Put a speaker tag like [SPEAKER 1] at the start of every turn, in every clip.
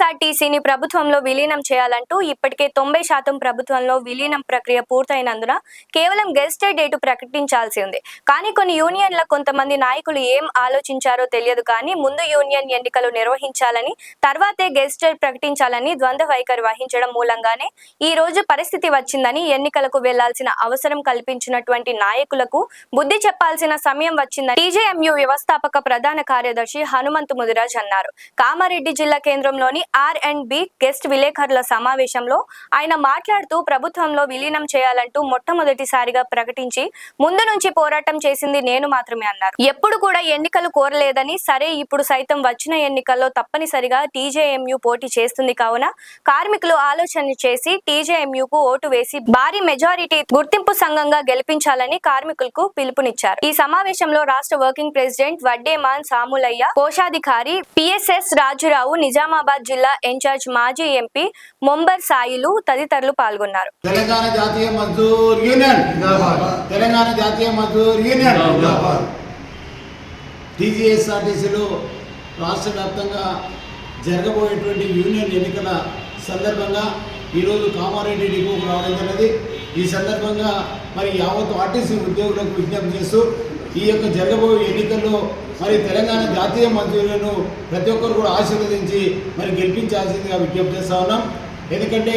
[SPEAKER 1] టీఎస్ఆర్టీసీని ప్రభుత్వంలో విలీనం చేయాలంటూ ఇప్పటికే 90% ప్రభుత్వంలో విలీనం ప్రక్రియ పూర్తయినందున కేవలం గెజిటెడ్ డేటు ప్రకటించాల్సి ఉంది. కానీ కొన్ని యూనియన్ల కొంతమంది నాయకులు ఏం ఆలోచించారో తెలియదు కానీ ముందు యూనియన్ ఎన్నికలు నిర్వహించాలని తర్వాతే గెజిటెడ్ ప్రకటించాలని ద్వంద్వ వైఖరి వహించడం మూలంగానే ఈ రోజు పరిస్థితి వచ్చిందని, ఎన్నికలకు వెళ్లాల్సిన అవసరం కల్పించినటువంటి నాయకులకు బుద్ధి చెప్పాల్సిన సమయం వచ్చిందని టీజేఎంయూ వ్యవస్థాపక ప్రధాన కార్యదర్శి హనుమంతు ముదిరాజ్ అన్నారు. కామారెడ్డి జిల్లా కేంద్రంలోని R&B గెస్ట్ విలేకరుల సమావేశంలో ఆయన మాట్లాడుతూ ప్రభుత్వంలో విలీనం చేయాలంటూ మొట్టమొదటిసారిగా ప్రకటించి ముందు నుంచి పోరాటం చేసింది నేను మాత్రమే అన్నారు. ఎప్పుడు కూడా ఎన్నికలు కోరలేదని, సరే ఇప్పుడు సైతం వచ్చిన ఎన్నికల్లో తప్పనిసరిగా టీజేఎంయూ పోటీ చేస్తుంది కావున కార్మికులు ఆలోచన చేసి టీజేఎంయూకు ఓటు వేసి భారీ మెజారిటీ గుర్తింపు సంఘంగా గెలిపించాలని కార్మికులకు పిలుపునిచ్చారు. ఈ సమావేశంలో రాష్ట్ర వర్కింగ్ ప్రెసిడెంట్ వడ్డేమాన్ సాములయ్య, కోశాధికారి PSS రాజురావు, నిజామాబాద్ జిల్లా ఇన్ఛార్జ్ మాజీ ఎంపీ మొంబర్ సాయిలు తదితరులు పాల్గొన్నారు.
[SPEAKER 2] తెలంగాణ జాతీయ మజ్దూర్ యూనియన్ తెలంగాణ జాతీయ మజ్దూర్ యూనియన్ టీజీఎస్ఆర్టీసీలో రాష్ట్ర వ్యాప్తంగా జరగబోయేటువంటి యూనియన్ ఎన్నికల సందర్భంగా ఈరోజు కామారెడ్డి డిపోకు రావడం జరిగింది. ఈ సందర్భంగా మరి యావత్ ఆర్టీసీ ఉద్యోగులకు విజ్ఞప్తి చేస్తూ ఈ యొక్క జరగబోయే ఎన్నికల్లో మరి తెలంగాణ జాతీయ మజ్దూరులను ప్రతి ఒక్కరు కూడా ఆశీర్వదించి మరి గెలిపించాల్సిందిగా విజ్ఞప్తి చేస్తా ఉన్నాం. ఎందుకంటే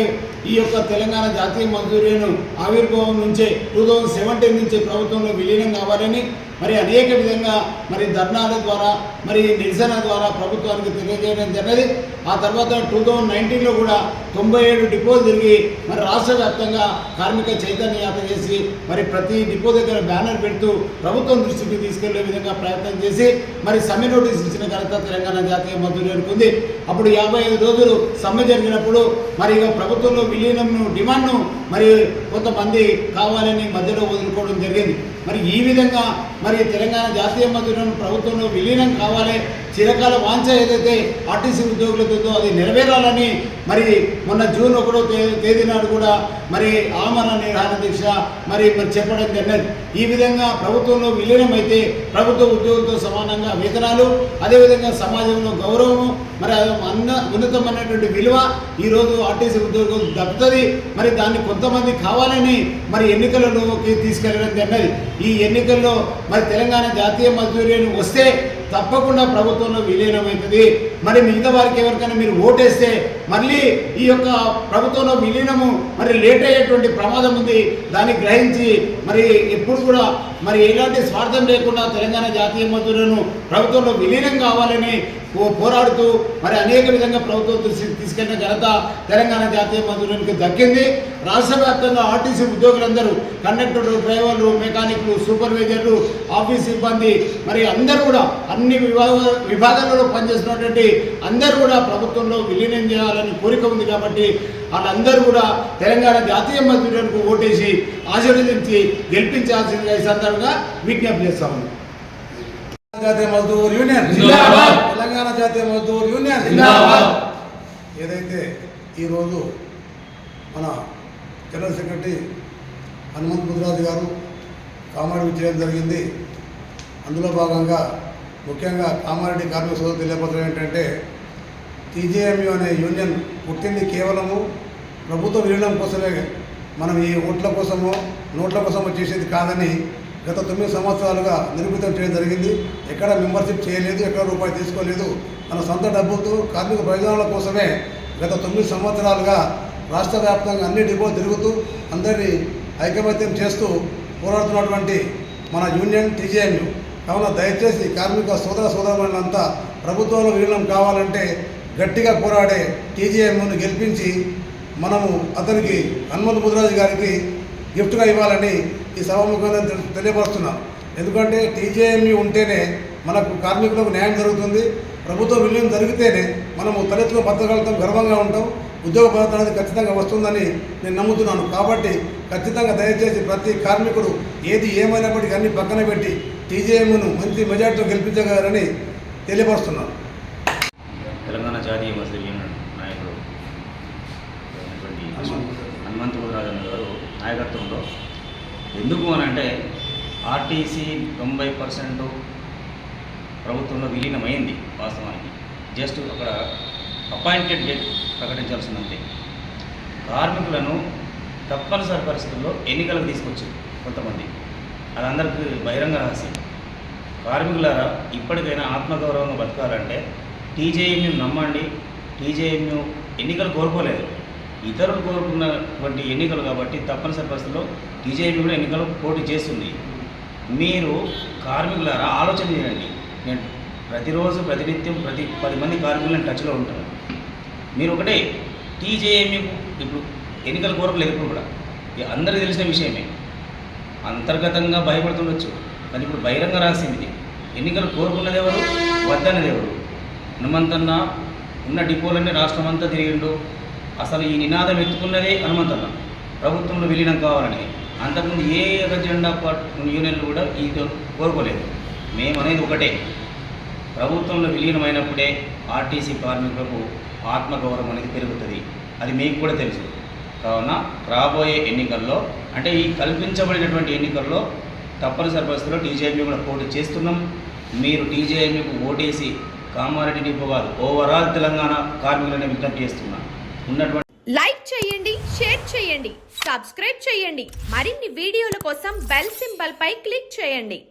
[SPEAKER 2] ఈ యొక్క తెలంగాణ జాతీయ మజ్దూరులను ఆవిర్భావం నుంచే 2017 నుంచి ప్రభుత్వంలో విలీనం కావాలని మరి అనేక విధంగా మరి ధర్నాల ద్వారా మరి నిరసన ద్వారా ప్రభుత్వానికి తెలియజేయడం జరిగింది. ఆ తర్వాత 2019లో కూడా 97 డిపోలు తిరిగి మరి రాష్ట్ర వ్యాప్తంగా కార్మిక చైతన్య యాత్ర చేసి మరి ప్రతి డిపో దగ్గర బ్యానర్ పెడుతూ ప్రభుత్వం దృష్టికి తీసుకెళ్లే విధంగా ప్రయత్నం చేసి మరి సమ్మె నోటీస్ ఇచ్చిన ఘనత తెలంగాణ జాతీయ మజ్దూరులకు ఉంది. అప్పుడు 55 రోజులు సమ్మె జరిగినప్పుడు మరి ఇక ప్రభుత్వంలో విలీనంను డిమాండ్ను మరి కొంతమంది కావాలని మధ్యలో వదులుకోవడం జరిగింది. మరి ఈ విధంగా మరి తెలంగాణ జాతీయ మజ్దూరులను ప్రభుత్వంలో విలీనం కావాలి, చిరకాల వాంఛ ఏదైతే ఆర్టీసీ ఉద్యోగులతో అది నెరవేరాలని మరి మొన్న జూన్ 1వ తేదీ నాడు కూడా మరి ఆమరణ నిరాహార దీక్ష మరి చెప్పడం జరిగింది. ఈ విధంగా ప్రభుత్వంలో విలీనం అయితే ప్రభుత్వ ఉద్యోగులతో సమానంగా వేతనాలు, అదేవిధంగా సమాజంలో గౌరవము, మరి ఉన్నతమైనటువంటి విలువ ఈరోజు ఆర్టీసీ ఉద్యోగులకు దక్కుతుంది. మరి దాన్ని కొంతమంది కావాలని మరి ఎన్నికలలోకి తీసుకెళ్లడం జరిగింది. ఈ ఎన్నికల్లో మరి తెలంగాణ జాతీయ మజ్దూరీని వస్తే తప్పకుండా ప్రభుత్వంలో విలీనమవుతుంది. మరి మిగతా వారికి ఎవరికైనా మీరు ఓటేస్తే మళ్ళీ ఈ యొక్క ప్రభుత్వంలో విలీనము మరి లేట్ అయ్యేటువంటి ప్రమాదం ఉంది. దాన్ని గ్రహించి మరి ఎప్పుడు కూడా మరి ఎలాంటి స్వార్థం లేకుండా తెలంగాణ జాతీయ మజ్దూరులను ప్రభుత్వంలో విలీనం కావాలని పోరాడుతూ మరి అనేక విధంగా ప్రభుత్వం తీసుకెళ్లిన ఘనత తెలంగాణ జాతీయ మజ్దూరులకు దక్కింది. రాష్ట్ర వ్యాప్తంగా ఆర్టీసీ ఉద్యోగులందరూ, కండక్టర్లు, డ్రైవర్లు, మెకానిక్లు, సూపర్వైజర్లు, ఆఫీస్ సిబ్బంది మరి అందరూ కూడా అన్ని విభాగాలలో పనిచేస్తున్నటువంటి అందరూ కూడా ప్రభుత్వంలో విలీనం చేయాలని కోరిక ఉంది. కాబట్టి వాళ్ళందరూ కూడా తెలంగాణ జాతీయ మజ్దూరులకు ఓటేసి ఆశీర్వదించి గెలిపించాల్సిందిగా ఈ సందర్భంగా విజ్ఞప్తి చేస్తాము.
[SPEAKER 3] జాతీయ మజ్దూర్ యూనియన్, తెలంగాణ జాతీయ మజ్దూర్ యూనియన్. ఏదైతే ఈరోజు మన జనరల్ సెక్రటరీ హనుమంతు ముదిరాజు గారు కామారెడ్డి చేయడం జరిగింది. అందులో భాగంగా ముఖ్యంగా కామారెడ్డి కార్మిక సోదరులు తెలియపరచడం ఏంటంటే టీజేఎంయూ అనే యూనియన్ పుట్టింది కేవలము ప్రభుత్వ విలీనం కోసమే, మనం ఈ ఓట్ల కోసమో నోట్ల కోసమో చేసేది కాదని గత 9 సంవత్సరాలుగా నిరూపితం చేయడం జరిగింది. ఎక్కడ మెంబర్షిప్ చేయలేదు, ఎక్కడ రూపాయి తీసుకోలేదు. తన సొంత డబ్బుతో కార్మిక ప్రయోజనాల కోసమే గత 9 సంవత్సరాలుగా రాష్ట్ర వ్యాప్తంగా అన్ని డిపోలు తిరుగుతూ అందరినీ ఐకమత్యం చేస్తూ పోరాడుతున్నటువంటి మన యూనియన్ టీజేఎంయూ. కావున దయచేసి కార్మిక సోదరులంతా ప్రభుత్వంలో విలీనం కావాలంటే గట్టిగా పోరాడే టీజేఎంయూని గెలిపించి మనము అతనికి హనుమంతు ముదిరాజు గారికి గిఫ్ట్గా ఇవ్వాలని ఈ సభాముఖంగా తెలియపరుస్తున్నాం. ఎందుకంటే టీజేఎంయూ ఉంటేనే మనకు కార్మికులకు న్యాయం జరుగుతుంది. ప్రభుత్వ విలీనం జరిగితేనే మనము తలెత్తుకు బతకగలుగుతాం, గర్వంగా ఉంటాం. ఉద్యోగ భద్రత అనేది ఖచ్చితంగా వస్తుందని నేను నమ్ముతున్నాను. కాబట్టి ఖచ్చితంగా దయచేసి ప్రతి కార్మికుడు ఏది ఏమైనప్పటికీ అన్ని పక్కన పెట్టి టీజేఎంను మంచి మెజార్టీతో గెలిపించగలరని తెలియపరుస్తున్నాను.
[SPEAKER 4] తెలంగాణ జాతీయ మజ్దూర్ యూనియన్ నాయకుడు హనుమంతు ముదిరాజు గారు నాయకత్వంలో ఎందుకు అని అంటే ఆర్టీసీ 90% ప్రభుత్వంలో విలీనమైంది. వాస్తవానికి జస్ట్ అక్కడ అపాయింటెడ్ డేట్ ప్రకటించాల్సి ఉంది. కార్మికులను తప్పనిసరి పరిస్థితుల్లో ఎన్నికలకు తీసుకొచ్చారు కొంతమంది. అది అందరికీ బహిరంగ రహస్యం. కార్మికులారా, ఇప్పటికైనా ఆత్మగౌరవంగా బతకాలంటే టీజేఎంయూ నమ్మండి. టీజేఎంయూ ఎన్నికలు కోరుకోలేదు, ఇతరులు కోరుకున్నటువంటి ఎన్నికలు కాబట్టి తప్పనిసరి పరిస్థితుల్లో టీజేఎంయూ కూడా ఎన్నికలు పోటీ చేస్తుంది. మీరు కార్మికులారా ఆలోచన చేయండి. నేను ప్రతిరోజు ప్రతినిత్యం 10 మంది కార్మికులను టచ్లో ఉంటాను. మీరు ఒకటే, టీజేఎంయూ ఇప్పుడు ఎన్నికలు కోరకలేదు. ఇప్పుడు కూడా అందరికీ తెలిసిన విషయమే. అంతర్గతంగా భయపడుతుండొచ్చు, కానీ ఇప్పుడు బహిరంగ రహస్యం ఇది. ఎన్నికలు కోరుకున్నది ఎవరు, వద్దన్నది ఎవరు? హనుమంతన్న ఉన్న డిపోలన్నీ రాష్ట్రం అంతా తిరిగిండు. అసలు ఈ నినాదం ఎత్తుకున్నదే హనుమంతన్న, ప్రభుత్వంలో విలీనం కావాలని. అంతకుముందు ఏ జెండా యూనియన్లు కూడా ఇది కోరుకోలేదు. మేమనేది ఒకటే, ప్రభుత్వంలో విలీనమైనప్పుడే ఆర్టీసీ కార్మికులకు ఆత్మగౌరవం అనేది పెరుగుతుంది. అది మీకు కూడా తెలుసు. కావున రాబోయే ఎన్నికల్లో, అంటే ఈ కల్పించబడినటువంటి ఎన్నికల్లో తప్పనిసరి పరిస్థితుల్లో టీజేఎంయూ కూడా పోటీ చేస్తున్నాం. మీరు టీజేఎంయూకు ఓటేసి కామారెడ్డి డిపో కాదు, ఓవరాల్ తెలంగాణ కార్మికులనే విజ్ఞప్తి చేస్తున్నా. ఉన్నటువంటి
[SPEAKER 5] లైక్ చేయండి, షేర్ చేయండి, సబ్స్క్రైబ్ చేయండి. మరిన్ని వీడియోల కోసం బెల్ సింబల్ పై క్లిక్ చేయండి.